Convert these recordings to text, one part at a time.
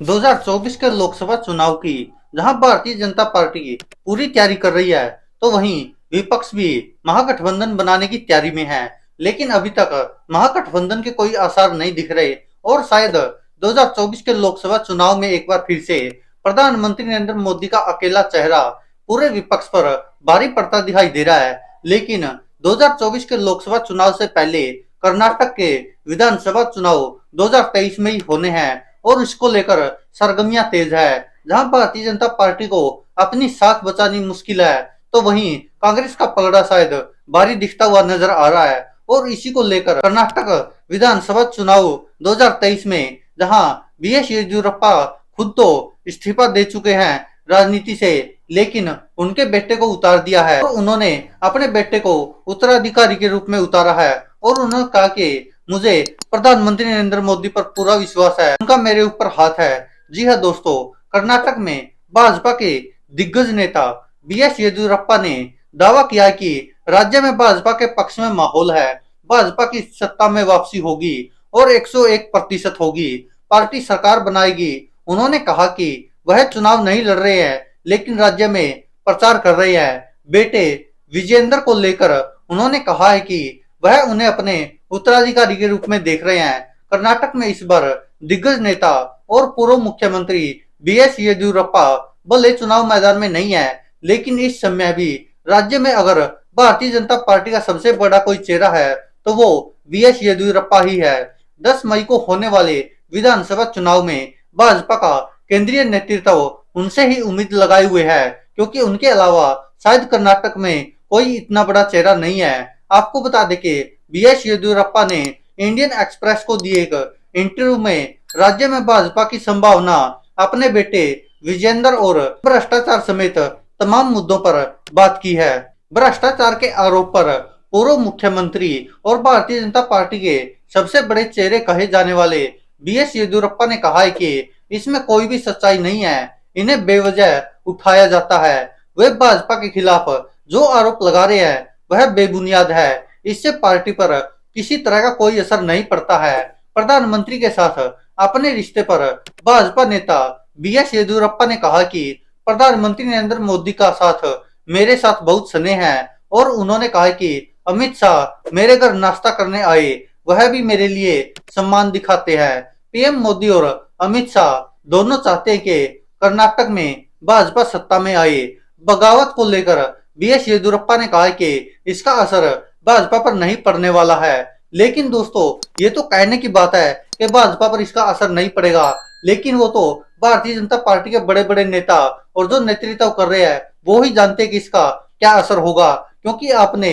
2024 के लोकसभा चुनाव की जहां भारतीय जनता पार्टी पूरी तैयारी कर रही है, तो वहीं विपक्ष भी महागठबंधन बनाने की तैयारी में है। लेकिन अभी तक महागठबंधन के कोई आसार नहीं दिख रहे और शायद 2024 के लोकसभा चुनाव में एक बार फिर से प्रधानमंत्री नरेंद्र मोदी का अकेला चेहरा पूरे विपक्ष पर भारी पड़ता दिखाई दे रहा है। लेकिन 2024 के लोकसभा चुनाव से पहले कर्नाटक के विधानसभा चुनाव 2023 में ही होने हैं और इसको लेकर सरगर्मियां तेज है। जहां भारतीय जनता पार्टी को अपनी साख बचानी मुश्किल है, तो वहीं कांग्रेस का पलड़ा शायद भारी दिखता हुआ नजर आ रहा है। और इसी को लेकर कर्नाटक विधानसभा चुनाव 2023 में जहां बीएस येदियुरप्पा खुद तो इस्तीफा दे चुके हैं राजनीति से, लेकिन उनके बेटे को उतार दिया है और उन्होंने अपने बेटे को उत्तराधिकारी के रूप में उतारा है। और उन्होंने कहा कि मुझे प्रधानमंत्री नरेंद्र मोदी पर पूरा विश्वास है, उनका मेरे ऊपर हाथ है। जी हाँ दोस्तों, कर्नाटक में भाजपा के दिग्गज नेता बीएस येदियुरप्पा ने दावा किया कि राज्य में भाजपा के पक्ष में माहौल है, भाजपा की सत्ता में वापसी होगी और 101% होगी, पार्टी सरकार बनाएगी। उन्होंने कहा कि वह चुनाव नहीं लड़ रहे हैं, लेकिन राज्य में प्रचार कर रहे हैं। बेटे विजेंद्र को लेकर उन्होंने कहा है कि वह उन्हें अपने उत्तराधिकारी के रूप में देख रहे हैं। कर्नाटक में इस बार दिग्गज नेता और पूर्व मुख्यमंत्री बीएस येदियुरप्पा भले चुनाव मैदान में नहीं है, लेकिन इस समय भी राज्य में अगर भारतीय जनता पार्टी का सबसे बड़ा कोई चेहरा है तो वो बीएस येदियुरप्पा ही है। 10 मई को होने वाले विधानसभा चुनाव में भाजपा का केंद्रीय नेतृत्व उनसे ही उम्मीद लगाए हुए है, क्योंकि उनके अलावा शायद कर्नाटक में कोई इतना बड़ा चेहरा नहीं है। आपको बता दें कि बीएस येदियुरप्पा ने इंडियन एक्सप्रेस को दिए एक इंटरव्यू में राज्य में भाजपा की संभावना, अपने बेटे विजेंद्र और भ्रष्टाचार समेत तमाम मुद्दों पर बात की है। भ्रष्टाचार के आरोप पर पूर्व मुख्यमंत्री और भारतीय जनता पार्टी के सबसे बड़े चेहरे कहे जाने वाले बीएस येदियुरप्पा ने कहा है कि इसमें कोई भी सच्चाई नहीं है, इन्हें बेवजह उठाया जाता है। वे भाजपा के खिलाफ जो आरोप लगा रहे हैं वह बेबुनियाद है, इससे पार्टी पर किसी तरह का कोई असर नहीं पड़ता है। प्रधानमंत्री के साथ अपने रिश्ते पर भाजपा नेता बीएस येदियुरप्पा ने कहा कि प्रधानमंत्री नरेंद्र मोदी का साथ मेरे साथ बहुत स्नेह है और उन्होंने कहा कि अमित शाह मेरे घर नाश्ता करने आए, वह भी मेरे लिए सम्मान दिखाते हैं। पीएम मोदी और अमित शाह दोनों चाहते हैं कि कर्नाटक में भाजपा सत्ता में आए। बगावत को लेकर बीएस येदियुरप्पा ने कहा कि इसका असर भाजपा पर नहीं पड़ने वाला है। लेकिन दोस्तों, ये तो कहने की बात है कि भाजपा पर इसका असर नहीं पड़ेगा, लेकिन वो तो भारतीय जनता पार्टी के बड़े बड़े नेता और जो नेतृत्व कर रहे हैं वो ही जानते हैं कि इसका क्या असर होगा। क्योंकि आपने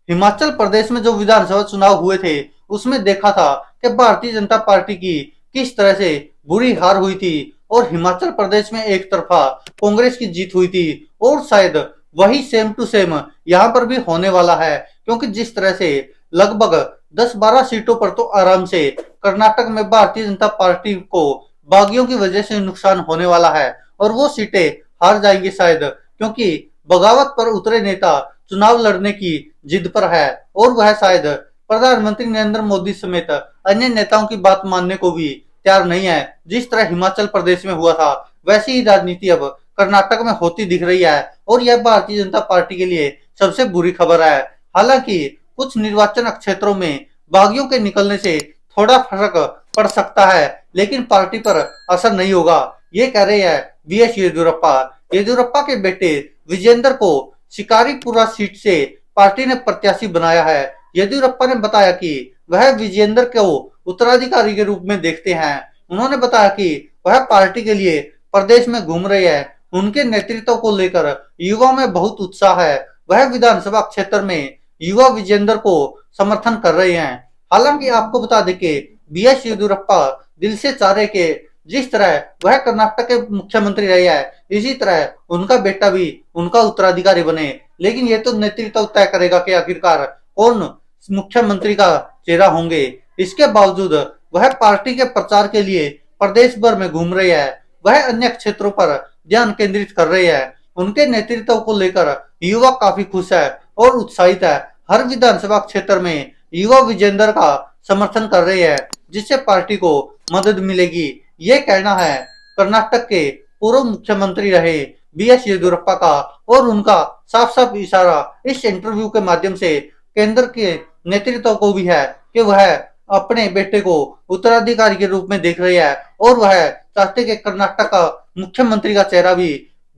हिमाचल प्रदेश में जो विधानसभा चुनाव हुए थे उसमें देखा था कि भारतीय जनता पार्टी की किस तरह से बुरी हार हुई थी और हिमाचल प्रदेश में एक तरफा कांग्रेस की जीत हुई थी। और शायद वही सेम टू सेम यहाँ पर भी होने वाला है, क्योंकि जिस तरह से लगभग 10-12 सीटों पर तो आराम से कर्नाटक में भारतीय जनता पार्टी को बागियों की वजह से नुकसान होने वाला है और वो सीटें हार जाएंगी शायद, क्योंकि बगावत पर उतरे नेता चुनाव लड़ने की जिद पर है और वह शायद प्रधानमंत्री नरेंद्र मोदी समेत अन्य नेताओं की बात मानने को भी तैयार नहीं है। जिस तरह हिमाचल प्रदेश में हुआ था वैसी ही राजनीति अब कर्नाटक में होती दिख रही है और यह भारतीय जनता पार्टी के लिए सबसे बुरी खबर है। हालांकि कुछ निर्वाचन क्षेत्रों में बागियों के निकलने से थोड़ा फर्क पड़ सकता है, लेकिन पार्टी पर असर नहीं होगा, ये कह रहे हैं बीएस येदियुरप्पा। येदियुरप्पा के बेटे विजेंद्र को शिकारीपुरा सीट से पार्टी ने प्रत्याशी बनाया है। येदियुरप्पा ने बताया कि वह विजेंद्र को उत्तराधिकारी के रूप में देखते हैं। उन्होंने बताया कि वह पार्टी के लिए प्रदेश में घूम रहे हैं, उनके नेतृत्व को लेकर युवाओं में बहुत उत्साह है। वह विधानसभा क्षेत्र में युवा विजेंद्र को समर्थन कर रहे हैं। हालांकि आपको बता दें कि बीएस येदियुरप्पा दिल से चाह रहे कि जिस तरह वह कर्नाटक के मुख्यमंत्री रहे हैं इसी तरह उनका बेटा भी उनका उत्तराधिकारी बने। लेकिन ये तो नेतृत्व तय करेगा कि आखिरकार कौन मुख्यमंत्री का चेहरा होंगे। इसके बावजूद वह पार्टी के प्रचार के लिए प्रदेश भर में घूम रहे हैं, वह अन्य क्षेत्रों पर ध्यान केंद्रित कर रहे हैं। उनके नेतृत्व को लेकर युवा काफी खुश है और उत्साहित है। हर विधानसभा क्षेत्र में युवा विजेंद्र का समर्थन कर रहे हैं, जिससे पार्टी को मदद मिलेगी। ये कहना है कर्नाटक के पूर्व मुख्यमंत्री रहे बीएस येदियुरप्पा का, और उनका साफ साफ इशारा इस इंटरव्यू के माध्यम से केंद्र के नेतृत्व को भी है कि वह अपने बेटे को उत्तराधिकारी के रूप में देख रही है, और वह चाहते कि कर्नाटक का मुख्यमंत्री का चेहरा भी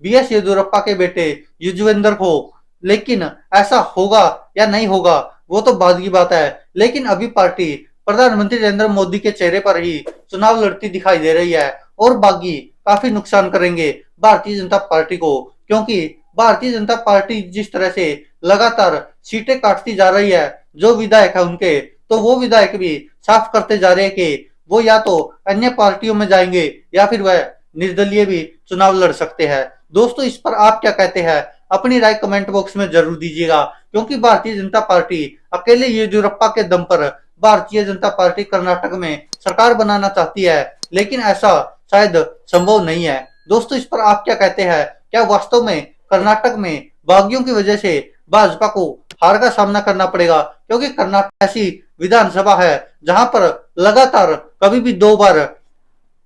बीएस येदियुरप्पा के बेटे युजवेंद्र हो। लेकिन ऐसा होगा या नहीं होगा वो तो बाद की बात है, लेकिन अभी पार्टी प्रधानमंत्री नरेंद्र मोदी के चेहरे पर ही चुनाव लड़ती दिखाई दे रही है, और बागी काफी नुकसान करेंगे भारतीय जनता पार्टी को, क्योंकि भारतीय जनता पार्टी जिस तरह से लगातार सीटें काटती जा रही है जो विधायक है उनके, तो वो विधायक भी साफ करते जा रहे हैं कि वो या तो अन्य पार्टियों में जाएंगे या फिर वह निर्दलीय भी चुनाव लड़ सकते हैं। दोस्तों, इस पर आप क्या कहते हैं? अपनी राय कमेंट बॉक्स में जरूर दीजिएगा, क्योंकि भारतीय जनता पार्टी अकेले येदियुरप्पा के दम पर भारतीय जनता पार्टी कर्नाटक में सरकार बनाना चाहती है, लेकिन ऐसा शायद संभव नहीं है। दोस्तों, इस पर आप क्या कहते हैं? क्या वास्तव में कर्नाटक में बागियों की वजह से भाजपा को हार का सामना करना पड़ेगा? क्योंकि कर्नाटक ऐसी विधानसभा है जहां पर लगातार कभी भी 2 बार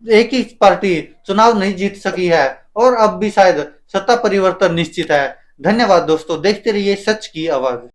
एक ही पार्टी चुनाव नहीं जीत सकी है, और अब भी शायद सत्ता परिवर्तन निश्चित है। धन्यवाद दोस्तों, देखते रहिए सच की आवाज।